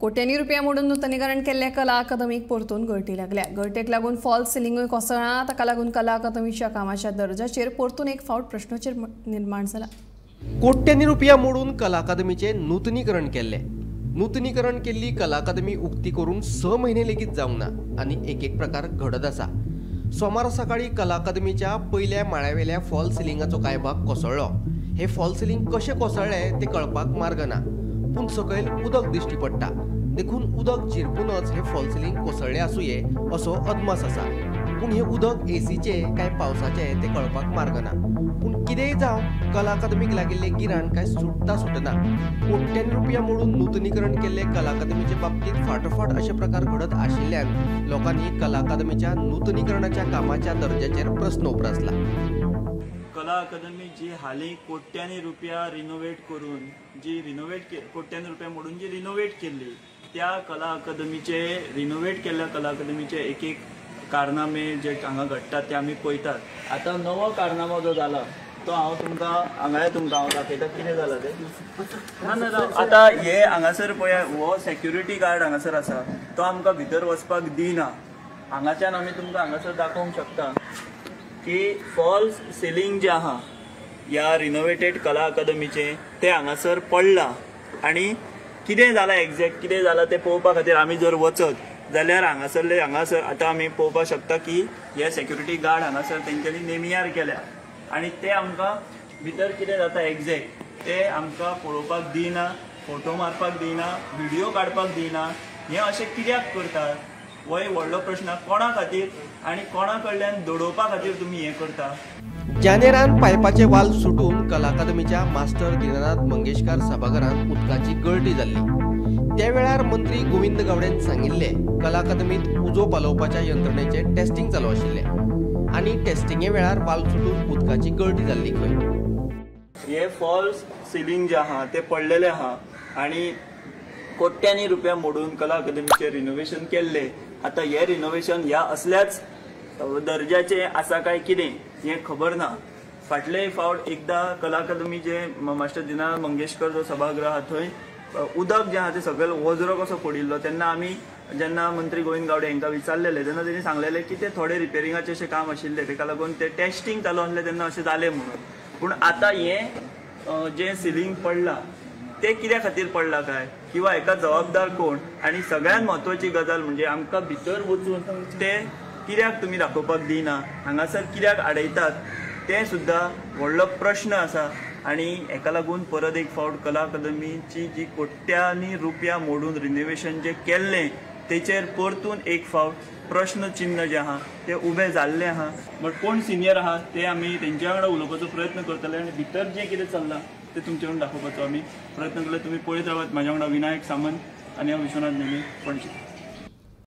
कोट्यांनी रुपया मोडून नूतनीकरण केल्ल्या कला अकादमीक परतून गळटी लागल्या। गळटेक लागून फॉल्स सिलिंगूय कोसळ्ळां। ताका लागून कला अकादमीच्या कामाच्या दर्जाचेर परतून एक फावट प्रश्नचिन्ह निर्माण जाला। कोट्यांनी रुपया मोडून कला अकादमीचे नूतनीकरण केले। नूतनीकरण केल्ली कला अकादमी उक्ती करून 6 महिने लेगीत जावंक ना आनी एक प्रकार घडत आसा। सोमार सकाळी कला अकादमीच्या पयल्या माळ्यावेल्या फॉल सिलिंगाचो कांय भाग कोसळ्ळो। हे फॉल सिलिंग कशें कोसळ्ळे ते कळपाक मार्ग ना, पूण सकयल उदक दिश्टी पडटा। देखून उदक चिरपूनच हे फॉल सिलिंग कोसळ्ळे आसूये असो अदमास आसा। पूण हे उदक एसीचे काय पावसाचे ते कळपाक मार्ग ना। पूण कितेंय जावं, कला अकादमीक लागिल्ले गिराण काय सुटना। कोट्यांनी रुपया मोडून नूतनीकरण केल्ले कला अकादमीचे बाबतीत फाटोफाट अशे प्रकार घडत आशिल्ल्यान लोकांनी कला अकादमीच्या नूतनीकरणाच्या कामाच्या दर्जाचेर प्रस्न उपरासला। कला अकादमी जी हालीं कोट्यांनी रुपया रिनोवेट करून कोट्यांनी रुपया मोडून जी रिनोवेट केल्ली, त्या कला अकादमीचे रिनोवेट केल्ल्या कला अकादमीचे एक कारनामे जे हांगा घडटात ते आमी पळयतात। आतां नवो कारनामो जो जाला तो हांव तुमकां दाखयता। कितें जालां तें आतां हे हांगासर पळया, हो सेक्युरिटी गार्ड हांगासर आसा, तो आमकां भितर वचपाक दिना। हांगाच्यान आमी तुमकां हांगासर दाखोवंक शकता की फॉल्स सिलिंग जे आहा ह्या रिनोवेटेड कला अकादमीचे ते हांगासर पडला। आनी कितें जालां एक्झॅक्ट कितें जालां ते पळोवपा खातीर आमी जर वचत जाल्यार हांगासर आतां आमी पळोवपाक शकता की हे सेक्युरिटी गार्ड हांगासर तेंच्यांनी नेमियार केल्या आनी ते आमकां भितर कितें जाता एक्झॅक्ट ते आमकां पळोवपाक दिना, फोटो मारपाक दिना, व्हिडिओ काडपाक दिना। हें अशें कित्याक करतात हो एक व्हडलो प्रश्न। कोणा खातीर आनी कोणा कडल्यान दडोवपा खातीर तुमी हें करता? जानेरान पायपाचे वाल सुटून कला अकादमीच्या मास्टर दीनानाथ मंगेशकार सभाघरांत उदकाची गळटी जाल्ली। त्या वेळार मंत्री गोविंद गावडेन सांगिल्ले कला अकादमीत उजो पालोवपाच्या यंत्रणेचे टेस्टिंग चालू आशिल्ले आनी टेस्टिंगे वेळार वाल सुटून उदकाची गळटी जाल्ली खंय। हे फॉल्स सिलिंग जे आहा ते पडलेले आहा आनी कोट्यांनी रुपया मोडून कला अकादमीचे रिनोवेशन केल्ले। आतां हे रिनोवेशन ह्या असल्याच दर्जाचे आसा काय कितें हें खबर ना। फाटले फावट एकदां कला अकादमीचे मास्टर दीनानाथ मंगेशकर जो सभागृह आहा थंय उदक जे आहा ते सकयल वज्रो कसो पडिल्लो तेन्ना जेन्ना मंत्री गोविंद गावडे हांकां विचारलेले तेन्ना तेणी सांगलेलें की ते थोडे रिपेरिंगाचे अशें काम आशिल्लें, तेका लागून ते टेस्टिंग चालू आसलें तेन्ना अशें जालें म्हणून। पूण आतां हें जें सिलिंग पडलां ते कित्या खातीर पडलां काय किंवा हेका जबाबदार कोण, आनी सगळ्यांत म्हत्वाची गजाल म्हणजे आमकां भितर वचून ते कित्याक तुमी दाखोवपाक दिना, हांगासर कित्याक आडयतात, तें सुद्दां व्हडलो प्रश्न आसा। आनी हेका लागून परत एक फावट कला अकादमीची जी कोट्यांनी रुपया मोडून रिनोवेशन जे केल्लें तेचेर परतून एक फावट प्रश्न चिन्ह जे आहा ते उबें जाल्लें आहा। बट कोण सिनियर आहा ते आमी तेंच्या वांगडा उलोवपाचो प्रयत्न करतले आनी भितर जें कितें चल्लां ते तुमचे कडेन दाखोवपाचो आमी प्रयत्न केले। तुमी पळयत रावात। म्हाज्या वांगडा विनायक सामंत आनी हांव विश्वनाथ नेमे, पणजी।